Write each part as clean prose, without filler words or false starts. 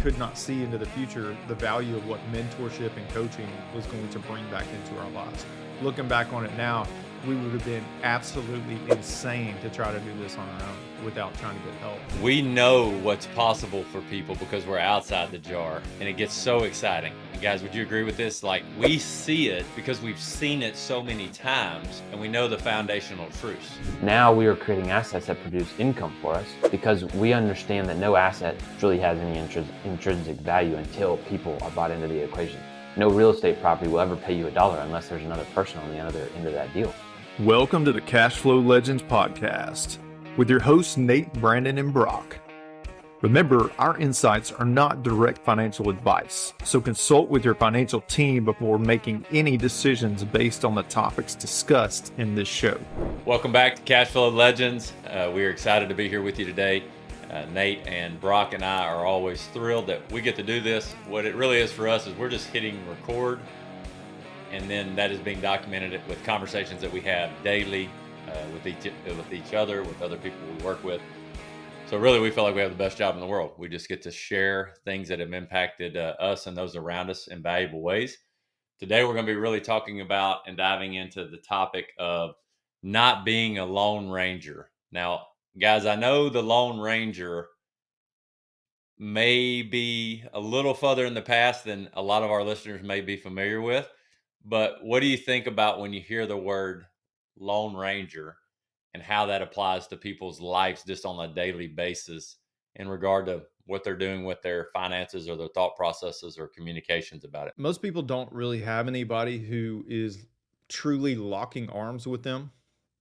could not see into the future the value of what mentorship and coaching was going to bring back into our lives. Looking back on it now, we would have been absolutely insane to try to do this on our own without trying to get help. We know what's possible for people because we're outside the jar, and it gets so exciting. And guys, would you agree with this? Like, we see it because we've seen it so many times, and we know the foundational truths. Now we are creating assets that produce income for us because we understand that no asset truly has any intrinsic value until people are bought into the equation. No real estate property will ever pay you $1 unless there's another person on the other end of that deal. Welcome to the Cashflow Legendz podcast with your hosts Nate, Brandon, and Brock. Remember, our insights are not direct financial advice, so consult with your financial team before making any decisions based on the topics discussed in this show. Welcome back to Cashflow Legendz. We are excited to be here with you today. Nate and Brock and I are always thrilled that we get to do this. What it really is for us is we're just hitting record, and then that is being documented with conversations that we have daily with each other, with other people we work with. So really, we feel like we have the best job in the world. We just get to share things that have impacted us and those around us in valuable ways. Today, we're going to be really talking about and diving into the topic of not being a lone ranger. Now, guys, I know the Lone Ranger may be a little further in the past than a lot of our listeners may be familiar with, but what do you think about when you hear the word Lone Ranger and how that applies to people's lives just on a daily basis in regard to what they're doing with their finances or their thought processes or communications about it? Most people don't really have anybody who is truly locking arms with them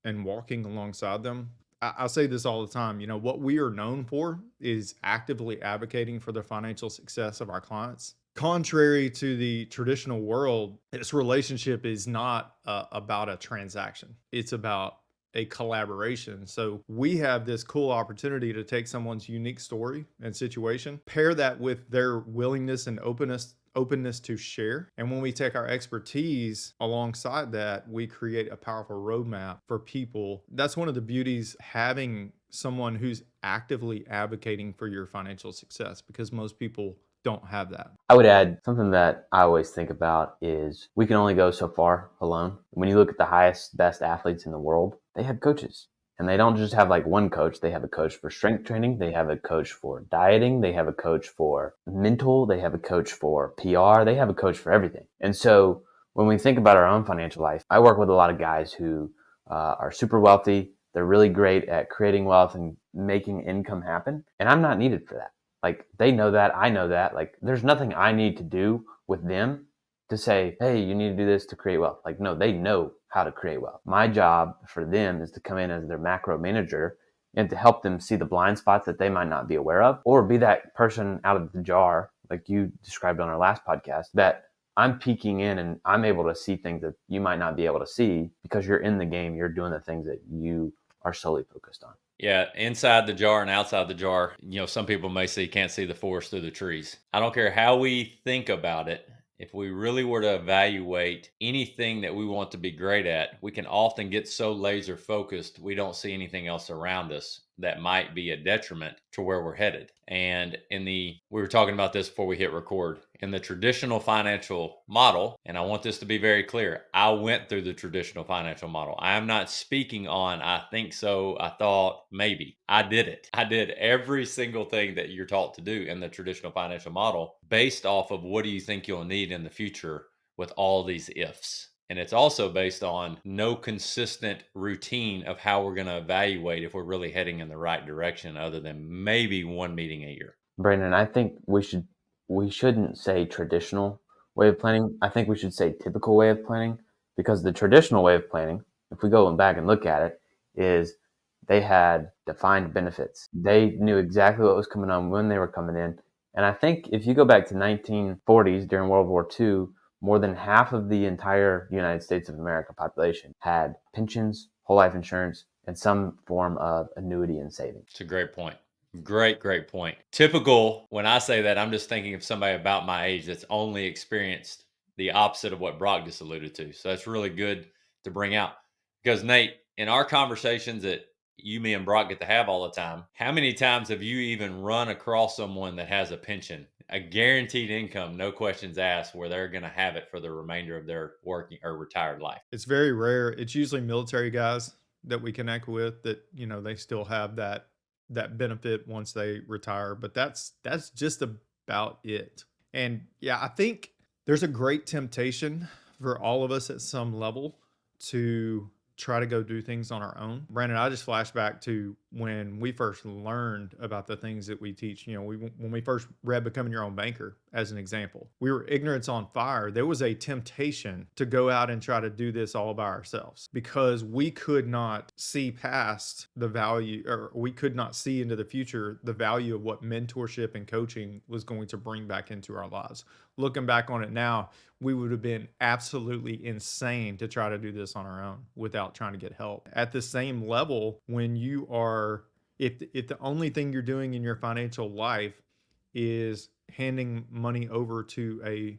and walking alongside them. I say this all the time. You know, what we are known for is actively advocating for the financial success of our clients. Contrary to the traditional world, this relationship is not about a transaction. It's about a collaboration. So we have this cool opportunity to take someone's unique story and situation, pair that with their willingness and openness to share. And when we take our expertise alongside that, we create a powerful roadmap for people. That's one of the beauties having someone who's actively advocating for your financial success, because most people don't have that. I would add something that I always think about is we can only go so far alone. When you look at the highest, best athletes in the world, they have coaches. And they don't just have like one coach. They have a coach for strength training. They have a coach for dieting. They have a coach for mental. They have a coach for PR. They have a coach for everything. And so when we think about our own financial life, I work with a lot of guys who are super wealthy. They're really great at creating wealth and making income happen. And I'm not needed for that. Like, they know that, I know that. Like, there's nothing I need to do with them to say, hey, you need to do this to create wealth. Like, no, they know how to create wealth. My job for them is to come in as their macro manager and to help them see the blind spots that they might not be aware of, or be that person out of the jar, like you described on our last podcast, that I'm peeking in and I'm able to see things that you might not be able to see because you're in the game. You're doing the things that you are solely focused on. Yeah, inside the jar and outside the jar, you know, some people may say can't see the forest through the trees. I don't care how we think about it. If we really were to evaluate anything that we want to be great at, we can often get so laser focused, we don't see anything else around us that might be a detriment to where we're headed. And we were talking about this before we hit record, in the traditional financial model, and I want this to be very clear, I went through the traditional financial model. I am not speaking on, I think so, I thought, maybe. I did it. I did every single thing that you're taught to do in the traditional financial model based off of what do you think you'll need in the future with all these ifs. And it's also based on no consistent routine of how we're going to evaluate if we're really heading in the right direction, other than maybe one meeting a year. Brandon, I think we shouldn't say traditional way of planning. I think we should say typical way of planning, because the traditional way of planning, if we go back and look at it, is they had defined benefits. They knew exactly what was coming on when they were coming in. And I think if you go back to 1940s during World War II, more than half of the entire United States of America population had pensions, whole life insurance, and some form of annuity and savings. It's a great point. Great point. Typical, when I say that, I'm just thinking of somebody about my age that's only experienced the opposite of what Brock just alluded to. So that's really good to bring out. Because Nate, in our conversations that you, me, and Brock get to have all the time, how many times have you even run across someone that has a pension a guaranteed income, no questions asked, where they're going to have it for the remainder of their working or retired life. It's very rare. It's usually military guys that we connect with that, they still have that benefit once they retire, but that's just about it. And yeah, I think there's a great temptation for all of us at some level to try to go do things on our own. Brandon, I just flashed back to when we first learned about the things that we teach. When we first read Becoming Your Own Banker, as an example, we were ignorance on fire. There was a temptation to go out and try to do this all by ourselves because we could not see past the value, or we could not see into the future the value of what mentorship and coaching was going to bring back into our lives. Looking back on it now, we would have been absolutely insane to try to do this on our own without trying to get help. At the same level, when you are, if the only thing you're doing in your financial life is handing money over to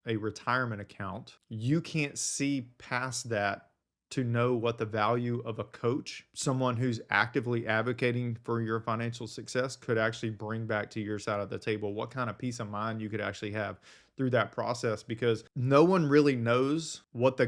a retirement account, you can't see past that to know what the value of a coach, someone who's actively advocating for your financial success, could actually bring back to your side of the table. What kind of peace of mind you could actually have through that process, because no one really knows what the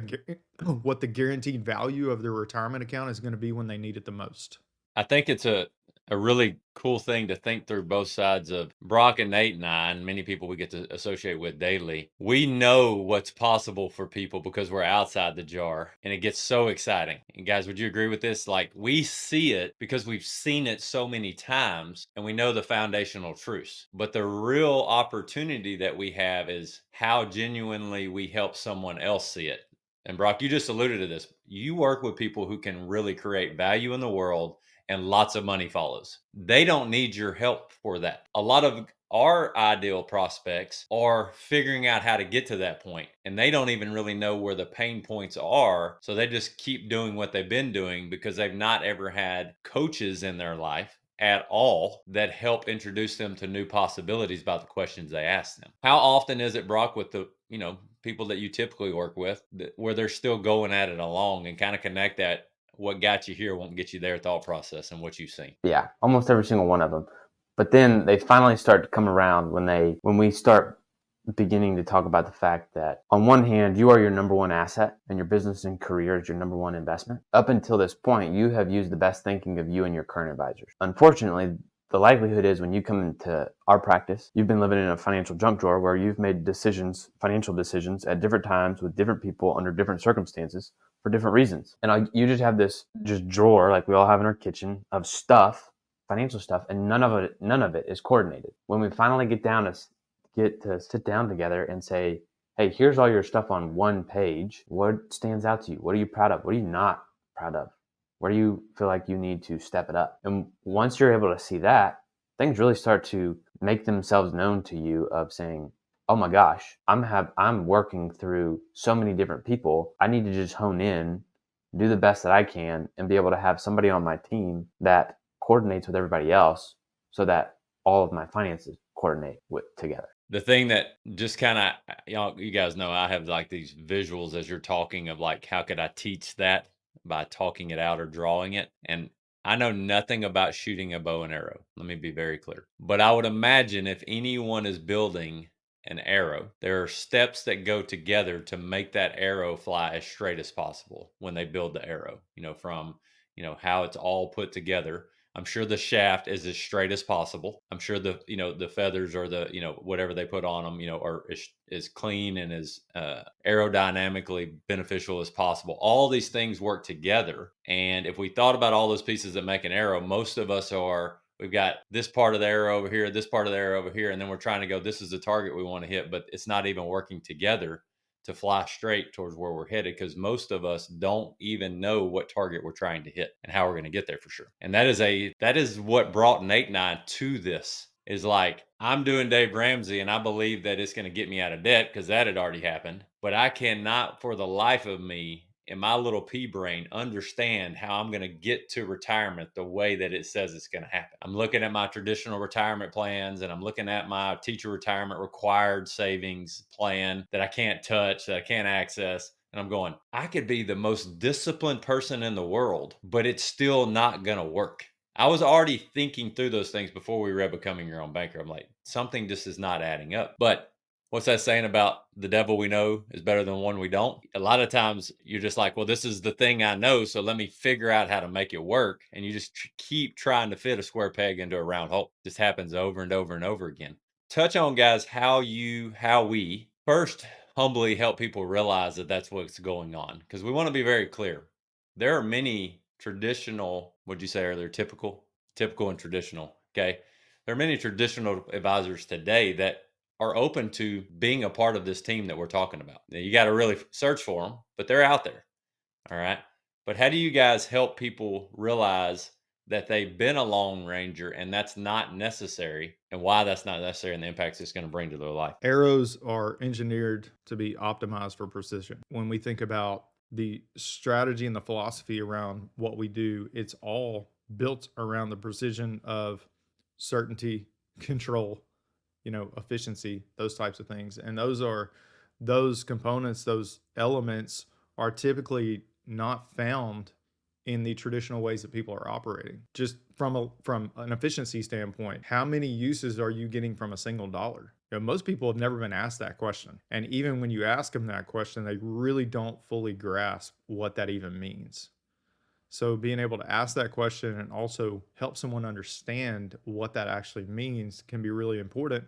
guaranteed value of their retirement account is going to be when they need it the most. I think it's a really cool thing to think through both sides of Brock and Nate and I, and many people we get to associate with daily. We know what's possible for people because we're outside the jar, and it gets so exciting. And guys, would you agree with this? Like, we see it because we've seen it so many times and we know the foundational truths. But the real opportunity that we have is how genuinely we help someone else see it. And Brock, you just alluded to this. You work with people who can really create value in the world and lots of money follows. They don't need your help for that. A lot of our ideal prospects are figuring out how to get to that point, and they don't even really know where the pain points are. So they just keep doing what they've been doing because they've not ever had coaches in their life at all that help introduce them to new possibilities about the questions they ask them. How often is it, Brock, with the people that you typically work with, where they're still going at it along, and kind of connect that what got you here won't get you there thought process and what you've seen? Yeah, almost every single one of them. But then they finally start to come around when we start beginning to talk about the fact that on one hand, you are your number one asset and your business and career is your number one investment. Up until this point, you have used the best thinking of you and your current advisors. Unfortunately, the likelihood is when you come into our practice, you've been living in a financial junk drawer where you've made financial decisions at different times with different people under different circumstances for different reasons. And you just have this just drawer like we all have in our kitchen of stuff, financial stuff, and none of it is coordinated. When we finally get to sit down together and say, hey, here's all your stuff on one page. What stands out to you? What are you proud of? What are you not proud of? Where do you feel like you need to step it up? And once you're able to see that, things really start to make themselves known to you of saying, oh my gosh, I'm working through so many different people. I need to just hone in, do the best that I can, and be able to have somebody on my team that coordinates with everybody else so that all of my finances coordinate together. The thing that just kind of, you guys know, I have like these visuals as you're talking of like, how could I teach that by talking it out or drawing it? And I know nothing about shooting a bow and arrow. Let me be very clear. But I would imagine if anyone is building an arrow, there are steps that go together to make that arrow fly as straight as possible when they build the arrow, from, how it's all put together. I'm sure the shaft is as straight as possible. I'm sure the feathers or the, whatever they put on them, are as clean and as aerodynamically beneficial as possible. All these things work together. And if we thought about all those pieces that make an arrow, most of us we've got this part of the arrow over here, this part of the arrow over here, and then we're trying to go, this is the target we want to hit, but it's not even working together to fly straight towards where we're headed, because most of us don't even know what target we're trying to hit and how we're going to get there for sure. And that is what brought Nate and I to this, is like, I'm doing Dave Ramsey and I believe that it's going to get me out of debt because that had already happened, but I cannot for the life of me in my little pea brain understand how I'm going to get to retirement the way that it says it's going to happen. I'm looking at my traditional retirement plans, and I'm looking at my teacher retirement required savings plan that I can't touch, that I can't access. And I'm going, I could be the most disciplined person in the world, but it's still not going to work. I was already thinking through those things before we read Becoming Your Own Banker. I'm like, something just is not adding up. But what's that saying about the devil we know is better than one we don't? A lot of times you're just like, well, this is the thing I know, so let me figure out how to make it work. And you just keep trying to fit a square peg into a round hole. This happens over and over and over again. Touch on, guys, how we first humbly help people realize that that's what's going on. Because we want to be very clear. There are many traditional, would you say earlier, typical and traditional, okay? There are many traditional advisors today that are open to being a part of this team that we're talking about. Now, you got to really search for them, but they're out there, all right? But how do you guys help people realize that they've been a Lone Ranger and that's not necessary, and why that's not necessary and the impacts it's going to bring to their life? Arrows are engineered to be optimized for precision. When we think about the strategy and the philosophy around what we do, it's all built around the precision of certainty, control, efficiency, those types of things. And those components, those elements are typically not found in the traditional ways that people are operating. Just from an efficiency standpoint, how many uses are you getting from a single dollar? Most people have never been asked that question. And even when you ask them that question, they really don't fully grasp what that even means. So being able to ask that question and also help someone understand what that actually means can be really important.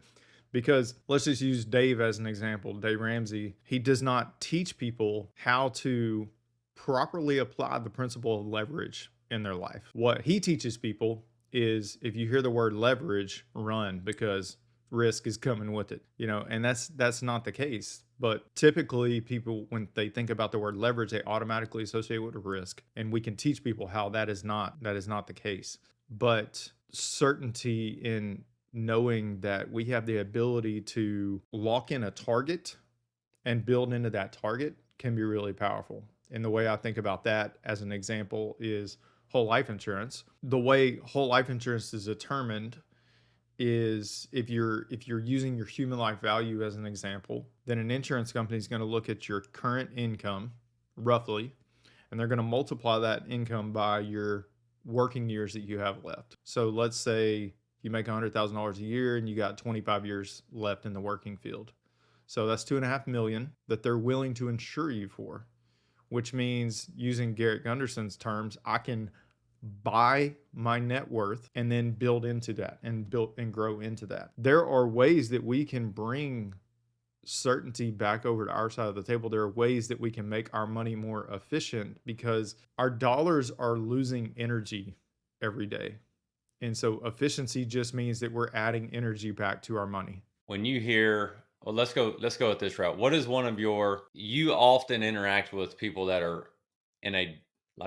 Because let's just use Dave as an example, Dave Ramsey. He does not teach people how to properly apply the principle of leverage in their life. What he teaches people is, if you hear the word leverage, run, because risk is coming with it, and that's not the case. But typically people, when they think about the word leverage, they automatically associate with risk. And we can teach people how that is not the case. But certainty in knowing that we have the ability to lock in a target and build into that target can be really powerful. And the way I think about that as an example is whole life insurance. The way whole life insurance is determined is, if you're using your human life value as an example, then an insurance company is going to look at your current income roughly, and they're going to multiply that income by your working years that you have left. So let's say you make $100,000 a year and you got 25 years left in the working field. So that's $2.5 million that they're willing to insure you for, which means, using Garrett Gunderson's terms, I can buy my net worth and then build into that and grow into that. There are ways that we can bring certainty back over to our side of the table. There are ways that we can make our money more efficient, because our dollars are losing energy every day. And so efficiency just means that we're adding energy back to our money. When you hear, well, let's go with this route. What is one of you often interact with people that are in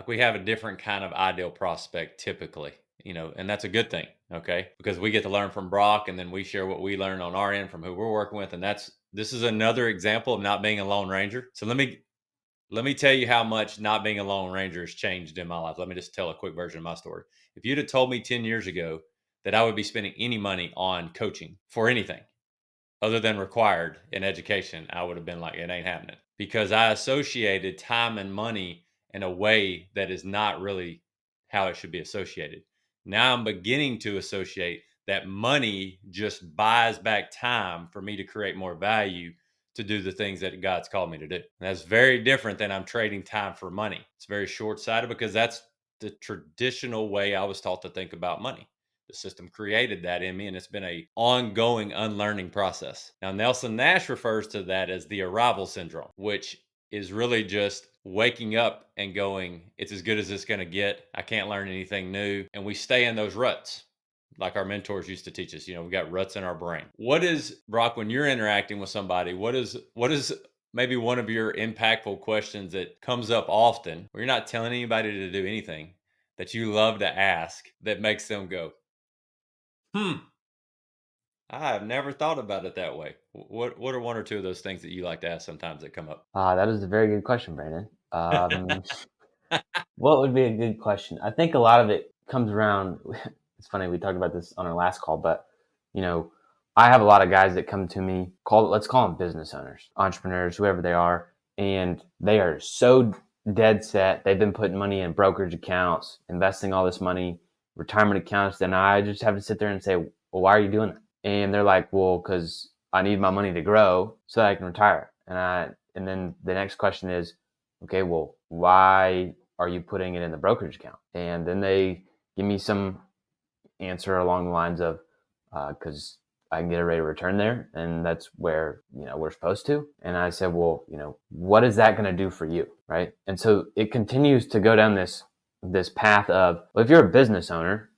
we have a different kind of ideal prospect typically, and that's a good thing, okay? Because we get to learn from Brock, and then we share what we learn on our end from who we're working with. And this is another example of not being a Lone Ranger. So let me tell you how much not being a Lone Ranger has changed in my life. Let me just tell a quick version of my story. If you'd have told me 10 years ago that I would be spending any money on coaching for anything other than required in education, I would have been like, it ain't happening, because I associated time and money in a way that is not really how it should be associated. Now I'm beginning to associate that money just buys back time for me to create more value to do the things that God's called me to do. And that's very different than I'm trading time for money. It's very short-sighted, because that's the traditional way I was taught to think about money. The system created that in me, and it's been an ongoing unlearning process. Now, Nelson Nash refers to that as the arrival syndrome, which is really just waking up and going, it's as good as it's going to get. I can't learn anything new. And we stay in those ruts, like our mentors used to teach us. We got ruts in our brain. What is, Brock, when you're interacting with somebody, what is maybe one of your impactful questions that comes up often, where you're not telling anybody to do anything, that you love to ask, that makes them go, I have never thought about it that way. What are one or two of those things that you like to ask sometimes that come up? That is a very good question, Brandon. What would be a good question? I think a lot of it comes around. It's funny, we talked about this on our last call, but I have a lot of guys that come to me, let's call them business owners, entrepreneurs, whoever they are, and they are so dead set. They've been putting money in brokerage accounts, investing all this money, retirement accounts. Then I just have to sit there and say, well, why are you doing that? And they're like, well, because I need my money to grow so that I can retire. And then the next question is, okay, well, why are you putting it in the brokerage account? And then they give me some answer along the lines of, because I can get a rate of return there, and that's where we're supposed to. And I said, well, what is that going to do for you, right? And so it continues to go down this path of, well, if you're a business owner,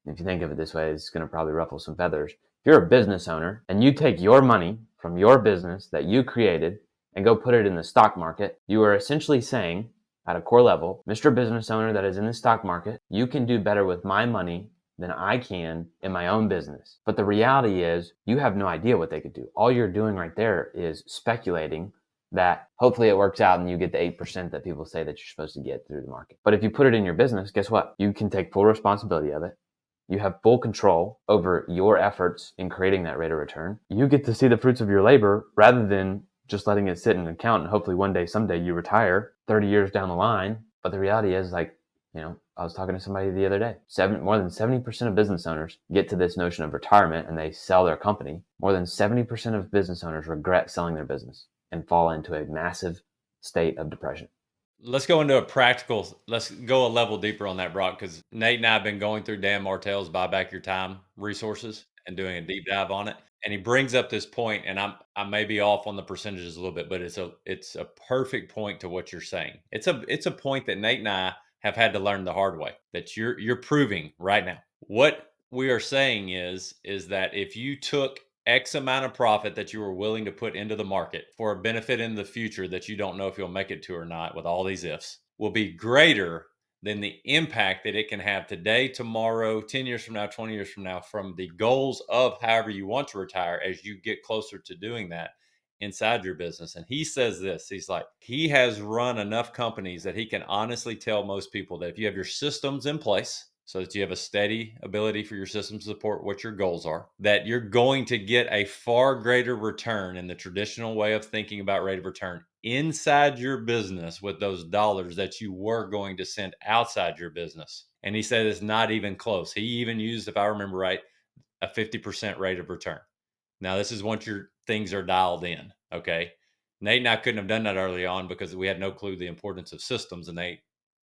if you think of it this way, it's going to probably ruffle some feathers. If you're a business owner and you take your money from your business that you created and go put it in the stock market, you are essentially saying, at a core level, Mr. Business Owner that is in the stock market, you can do better with my money than I can in my own business. But the reality is, you have no idea what they could do. All you're doing right there is speculating that hopefully it works out and you get the 8% that people say that you're supposed to get through the market. But if you put it in your business, guess what? You can take full responsibility of it. You have full control over your efforts in creating that rate of return. You get to see the fruits of your labor rather than just letting it sit in an account and hopefully one day, someday you retire 30 years down the line. But the reality is, I was talking to somebody the other day. More than 70% of business owners get to this notion of retirement and they sell their company. More than 70% of business owners regret selling their business and fall into a massive state of depression. Let's go into let's go a level deeper on that, Brock, because Nate and I have been going through Dan Martell's Buy Back Your Time resources and doing a deep dive on it. And he brings up this point, and I may be off on the percentages a little bit, but it's a perfect point to what you're saying. It's a point that Nate and I have had to learn the hard way, that you're proving right now. What we are saying is that if you took X amount of profit that you were willing to put into the market for a benefit in the future that you don't know if you'll make it to or not, with all these ifs, will be greater than the impact that it can have today, tomorrow, 10 years from now, 20 years from now, from the goals of however you want to retire as you get closer to doing that inside your business. And he says this, he's like, he has run enough companies that he can honestly tell most people that if you have your systems in place, so that you have a steady ability for your system to support what your goals are, that you're going to get a far greater return in the traditional way of thinking about rate of return inside your business with those dollars that you were going to send outside your business. And he said it's not even close. He even used, if I remember right, a 50% rate of return. Now, this is once your things are dialed in, okay? Nate and I couldn't have done that early on because we had no clue the importance of systems, and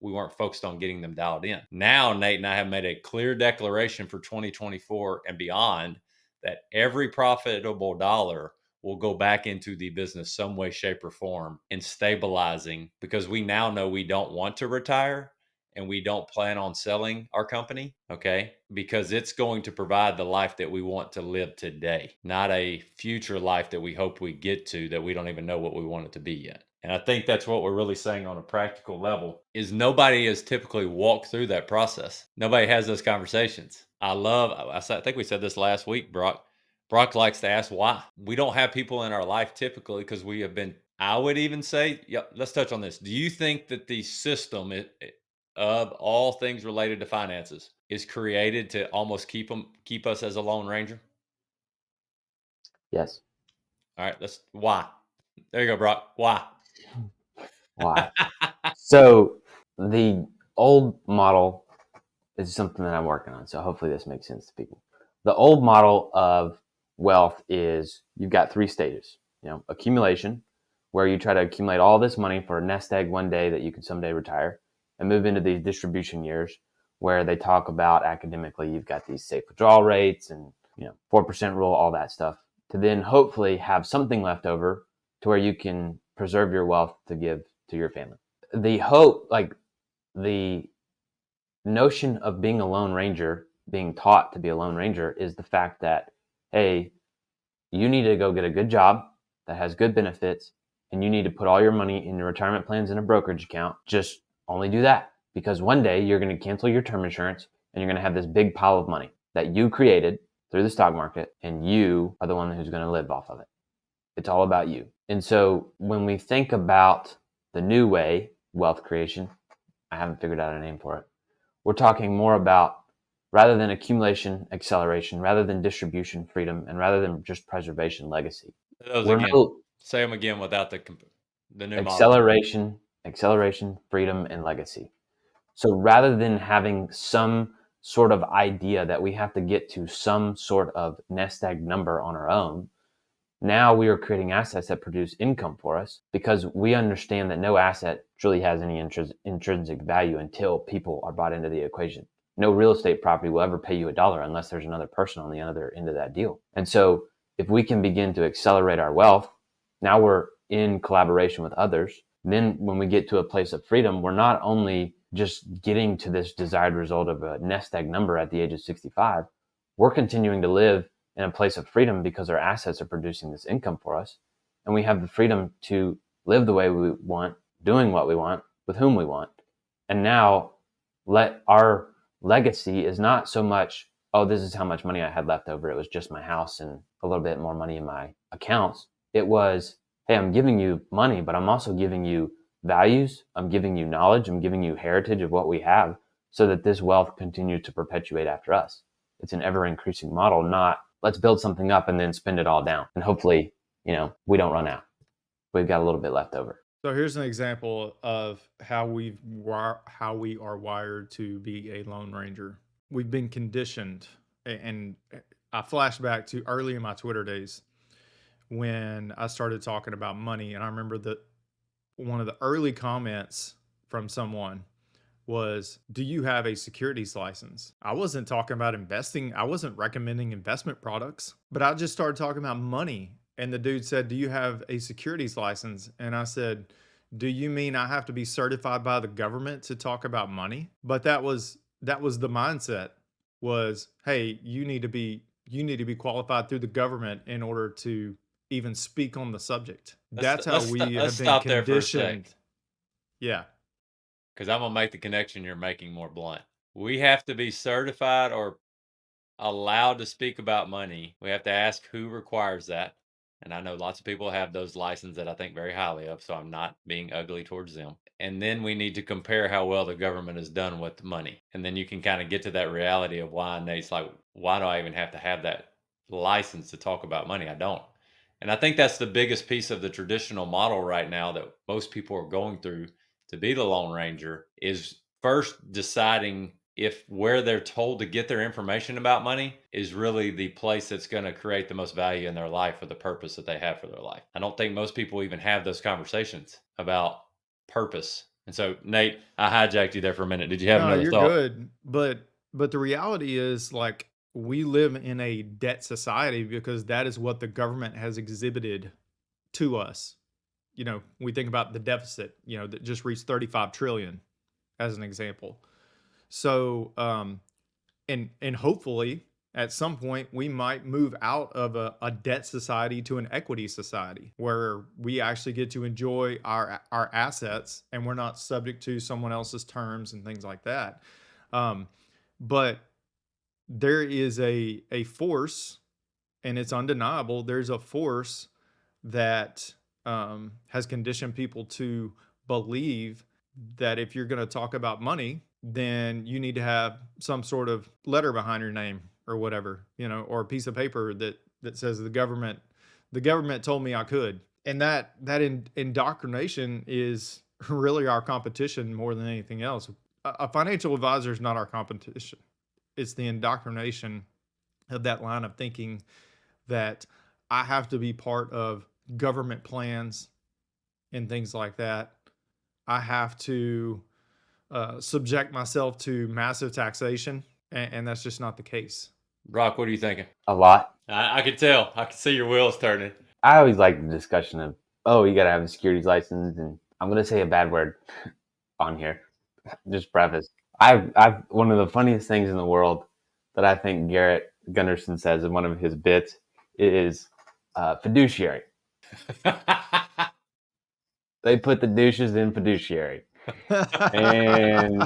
we weren't focused on getting them dialed in. Now, Nate and I have made a clear declaration for 2024 and beyond that every profitable dollar will go back into the business some way, shape, or form in stabilizing, because we now know we don't want to retire and we don't plan on selling our company, okay? Because it's going to provide the life that we want to live today, not a future life that we hope we get to that we don't even know what we want it to be yet. And I think that's what we're really saying on a practical level is nobody has typically walked through that process. Nobody has those conversations. I think we said this last week, Brock. Brock likes to ask why. We don't have people in our life typically because we have been, I would even say, let's touch on this. Do you think that the system of all things related to finances is created to almost keep us as a lone ranger? Yes. All right, why? There you go, Brock. Why? Why? So the old model is something that I'm working on. So hopefully this makes sense to people. The old model of wealth is you've got 3 stages. Accumulation, where you try to accumulate all this money for a nest egg one day that you can someday retire, and move into these distribution years where they talk about academically, you've got these safe withdrawal rates and 4% rule, all that stuff, to then hopefully have something left over to where you can preserve your wealth to give to your family. The hope, like the notion of being a lone ranger, being taught to be a lone ranger, is the fact that, hey, you need to go get a good job that has good benefits, and you need to put all your money in your retirement plans in a brokerage account. Just only do that, because one day you're going to cancel your term insurance and you're going to have this big pile of money that you created through the stock market, and you are the one who's going to live off of it. It's all about you. And so when we think about the new way, wealth creation, I haven't figured out a name for it. We're talking more about, rather than accumulation, acceleration, rather than distribution, freedom, and rather than just preservation, legacy. Say them again without the new acceleration, freedom, and legacy. So rather than having some sort of idea that we have to get to some sort of nest egg number on our own. Now we are creating assets that produce income for us because we understand that no asset truly has any intrinsic value until people are brought into the equation. No real estate property will ever pay you $1 unless there's another person on the other end of that deal. And so if we can begin to accelerate our wealth, now we're in collaboration with others. Then when we get to a place of freedom, we're not only just getting to this desired result of a nest egg number at the age of 65, we're continuing to live in a place of freedom because our assets are producing this income for us. And we have the freedom to live the way we want, doing what we want, with whom we want. And now our legacy is not so much, oh, this is how much money I had left over. It was just my house and a little bit more money in my accounts. It was, hey, I'm giving you money, but I'm also giving you values. I'm giving you knowledge. I'm giving you heritage of what we have so that this wealth continues to perpetuate after us. It's an ever increasing model, not let's build something up and then spend it all down. And hopefully, we don't run out. We've got a little bit left over. So here's an example of how we are wired to be a Lone Ranger. We've been conditioned, and I flash back to early in my Twitter days when I started talking about money. And I remember that one of the early comments from someone was, do you have a securities license? I wasn't talking about investing. I wasn't recommending investment products, but I just started talking about money. And the dude said, do you have a securities license? And I said, do you mean I have to be certified by the government to talk about money? But that was the mindset was, hey, you need to be qualified through the government in order to even speak on the subject. That's how we have been conditioned. Yeah. Because I'm going to make the connection you're making more blunt. We have to be certified or allowed to speak about money. We have to ask who requires that. And I know lots of people have those licenses that I think very highly of, so I'm not being ugly towards them. And then we need to compare how well the government has done with the money. And then you can kind of get to that reality of why Nate's like, why do I even have to have that license to talk about money? I don't. And I think that's the biggest piece of the traditional model right now that most people are going through to be the Lone Ranger is first deciding if where they're told to get their information about money is really the place that's going to create the most value in their life for the purpose that they have for their life. I don't think most people even have those conversations about purpose. And so, Nate, I hijacked you there for a minute. Did you have another you're thought? Good. But the reality is, like, we live in a debt society because that is what the government has exhibited to us. We think about the deficit, that just reached 35 trillion as an example. So, and hopefully at some point we might move out of a debt society to an equity society where we actually get to enjoy our assets and we're not subject to someone else's terms and things like that. But there is a force, and it's undeniable. There's a force that has conditioned people to believe that if you're going to talk about money, then you need to have some sort of letter behind your name or whatever, or a piece of paper that says the government told me I could. And that indoctrination is really our competition more than anything else. A financial advisor is not our competition. It's the indoctrination of that line of thinking that I have to be part of government plans and things like that. I have to subject myself to massive taxation, and that's just not the case. Brock, what are you thinking? A lot. I could tell. I could see your wheels turning. I always like the discussion of, oh, you got to have a securities license. And I'm going to say a bad word on here. Just preface. I've one of the funniest things in the world that I think Garrett Gunderson says in one of his bits is fiduciary. They put the douches in fiduciary. And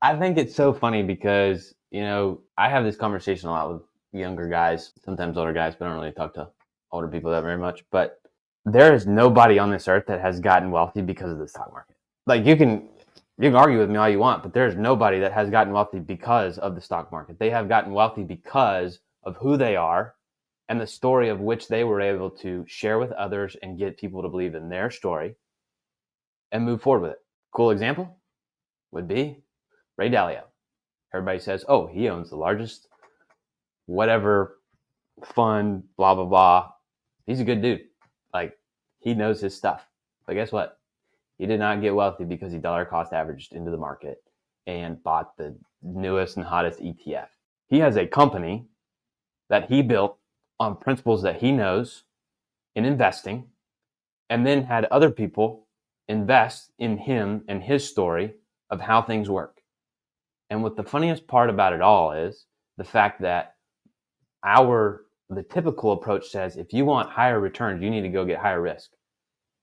I think it's so funny because, I have this conversation a lot with younger guys, sometimes older guys, but I don't really talk to older people that very much. But there is nobody on this earth that has gotten wealthy because of the stock market. Like, you can argue with me all you want, but there's nobody that has gotten wealthy because of the stock market. They have gotten wealthy because of who they are and the story of which they were able to share with others and get people to believe in their story and move forward with it. Cool example would be Ray Dalio. Everybody says, oh, he owns the largest whatever fund, blah, blah, blah. He's a good dude. Like, he knows his stuff. But guess what? He did not get wealthy because he dollar cost averaged into the market and bought the newest and hottest ETF. He has a company that he built on principles that he knows in investing, and then had other people invest in him and his story of how things work. And what the funniest part about it all is the fact that the typical approach says, if you want higher returns, you need to go get higher risk.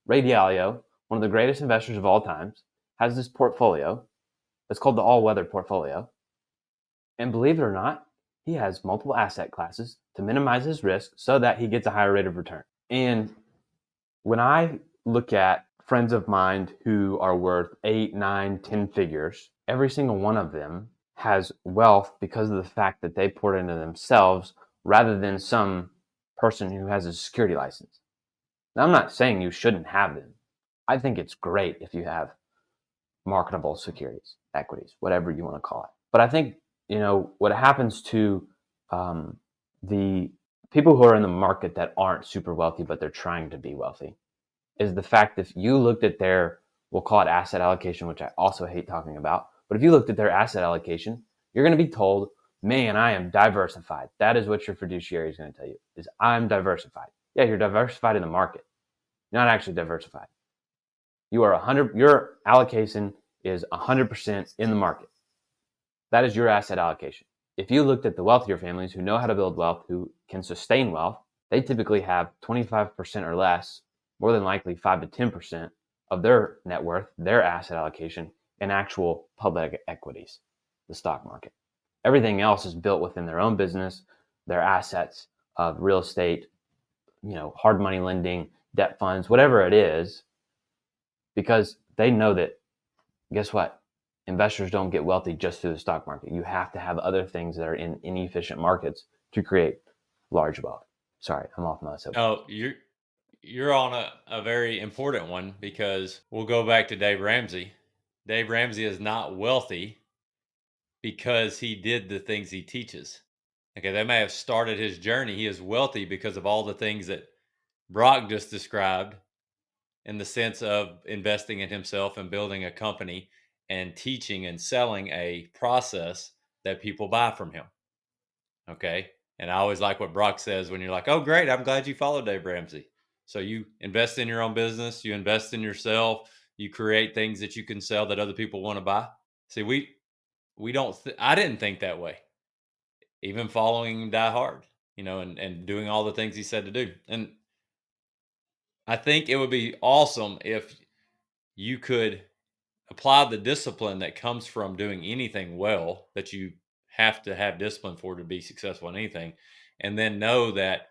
Ray Dalio, one of the greatest investors of all times, has this portfolio that's called the all-weather portfolio. And believe it or not, he has multiple asset classes to minimize his risk so that he gets a higher rate of return. And when I look at friends of mine who are worth 8, 9, 10 figures, every single one of them has wealth because of the fact that they poured into themselves rather than some person who has a security license. Now, I'm not saying you shouldn't have them. I think it's great if you have marketable securities, equities, whatever you want to call it. But I think, what happens to the people who are in the market that aren't super wealthy, but they're trying to be wealthy, is the fact that if you looked at their, we'll call it asset allocation, which I also hate talking about, but if you looked at their asset allocation, you're going to be told, man, I am diversified. That is what your fiduciary is going to tell you, is I'm diversified. Yeah, you're diversified in the market. You're not actually diversified. Your allocation is 100% in the market. That is your asset allocation. If you looked at the wealthier families who know how to build wealth, who can sustain wealth, they typically have 25% or less, more than likely 5 to 10% of their net worth, their asset allocation, in actual public equities, the stock market. Everything else is built within their own business, their assets of real estate, hard money lending, debt funds, whatever it is, because they know that, guess what? Investors don't get wealthy just through the stock market. You have to have other things that are in inefficient markets to create large wealth. Sorry, I'm off my soapbox. Oh, you're on a very important one, because we'll go back to Dave Ramsey. Dave Ramsey is not wealthy because he did the things he teaches. Okay, that may have started his journey. He is wealthy because of all the things that Brock just described, in the sense of investing in himself and building a company and teaching and selling a process that people buy from him. Okay. And I always like what Brock says when you're like, oh, great, I'm glad you followed Dave Ramsey. So you invest in your own business, you invest in yourself, you create things that you can sell that other people want to buy. See, we don't, I didn't think that way, even following Die Hard, and doing all the things he said to do. And I think it would be awesome if you could apply the discipline that comes from doing anything well, that you have to have discipline for to be successful in anything, and then know that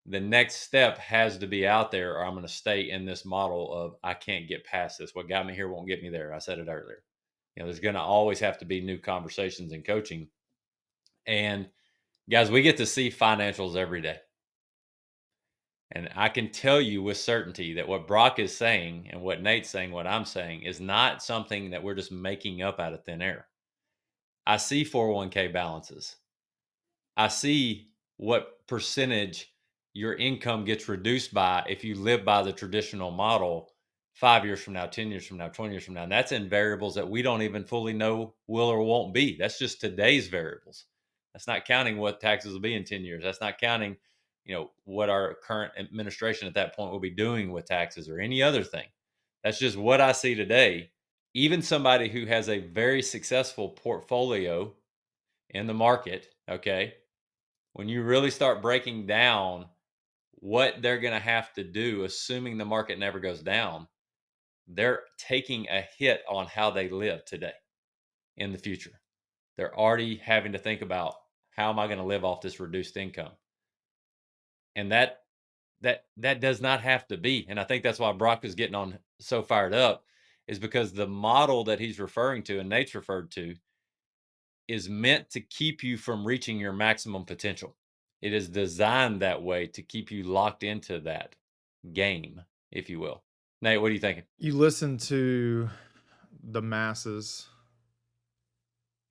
the next step has to be out there, or I'm going to stay in this model of I can't get past this. What got me here won't get me there. I said it earlier. There's going to always have to be new conversations and coaching. And guys, we get to see financials every day. And I can tell you with certainty that what Brock is saying and what Nate's saying, what I'm saying, is not something that we're just making up out of thin air. I see 401k balances. I see what percentage your income gets reduced by if you live by the traditional model 5 years from now, 10 years from now, 20 years from now. And that's in variables that we don't even fully know will or won't be. That's just today's variables. That's not counting what taxes will be in 10 years. That's not counting, what our current administration at that point will be doing with taxes or any other thing. That's just what I see today. Even somebody who has a very successful portfolio in the market, okay, when you really start breaking down what they're going to have to do, assuming the market never goes down, they're taking a hit on how they live today in the future. They're already having to think about, how am I going to live off this reduced income? And that does not have to be. And I think that's why Brock is getting on so fired up, is because the model that he's referring to and Nate's referred to is meant to keep you from reaching your maximum potential. It is designed that way to keep you locked into that game, if you will. Nate, what are you thinking? You listen to the masses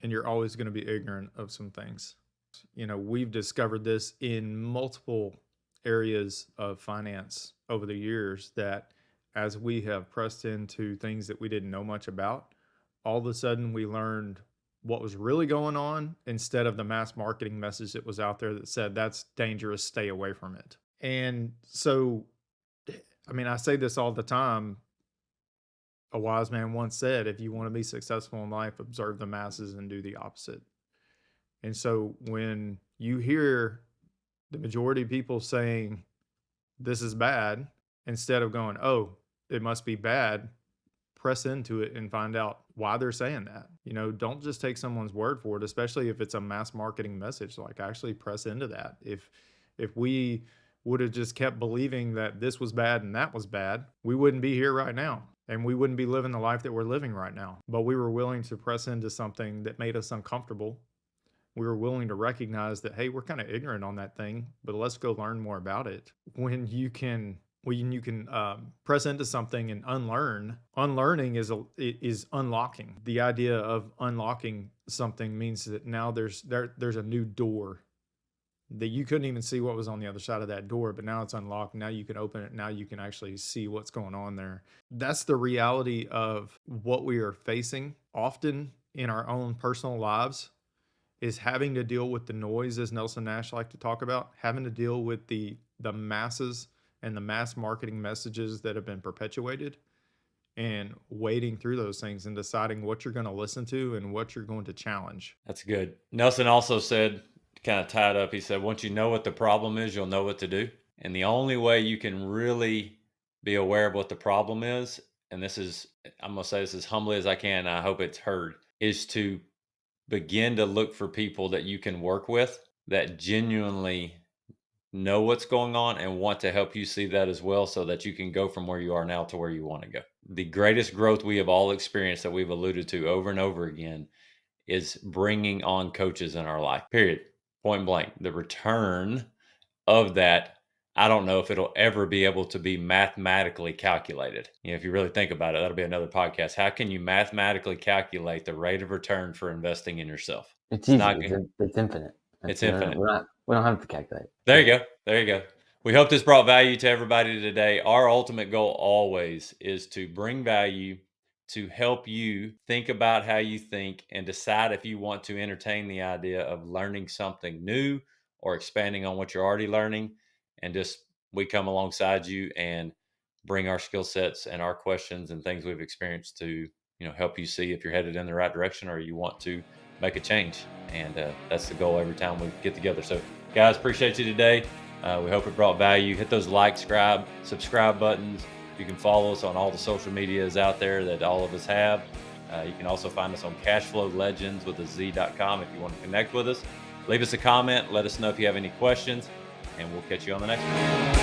and you're always going to be ignorant of some things. We've discovered this in multiple areas of finance over the years, that as we have pressed into things that we didn't know much about, all of a sudden we learned what was really going on instead of the mass marketing message that was out there that said that's dangerous, stay away from it. And so, I say this all the time. A wise man once said, if you want to be successful in life, observe the masses and do the opposite. And so when you hear the majority of people saying this is bad, instead of going, oh, it must be bad, press into it and find out why they're saying that. Don't just take someone's word for it, especially if it's a mass marketing message. Like, actually press into that. If we would have just kept believing that this was bad and that was bad, we wouldn't be here right now. And we wouldn't be living the life that we're living right now. But we were willing to press into something that made us uncomfortable. We were willing to recognize that, hey, we're kind of ignorant on that thing, but let's go learn more about it. When you can press into something and unlearning is unlocking. The idea of unlocking something means that now there's a new door that you couldn't even see what was on the other side of that door, but now it's unlocked. Now you can open it. Now you can actually see what's going on there. That's the reality of what we are facing often in our own personal lives, is having to deal with the noise, as Nelson Nash liked to talk about, having to deal with the masses and the mass marketing messages that have been perpetuated, and wading through those things and deciding what you're going to listen to and what you're going to challenge. That's good. Nelson also said, kind of tied up, he said, once you know what the problem is, you'll know what to do. And the only way you can really be aware of what the problem is, and this is, I'm going to say this as humbly as I can, I hope it's heard, is to begin to look for people that you can work with that genuinely know what's going on and want to help you see that as well, so that you can go from where you are now to where you want to go. The greatest growth we have all experienced, that we've alluded to over and over again, is bringing on coaches in our life, period. Point blank. The return of that, I don't know if it'll ever be able to be mathematically calculated. If you really think about it, that'll be another podcast. How can you mathematically calculate the rate of return for investing in yourself? It's easy. It's infinite. It's infinite. We don't have to calculate. There you go. We hope this brought value to everybody today. Our ultimate goal always is to bring value, to help you think about how you think and decide if you want to entertain the idea of learning something new or expanding on what you're already learning. And just, we come alongside you and bring our skill sets and our questions and things we've experienced to, help you see if you're headed in the right direction or you want to make a change. And that's the goal every time we get together. So guys, appreciate you today. We hope it brought value. Hit those like, subscribe buttons. You can follow us on all the social medias out there that all of us have. You can also find us on Cashflow Legendz with a Z.com if you want to connect with us. Leave us a comment. Let us know if you have any questions, and we'll catch you on the next one.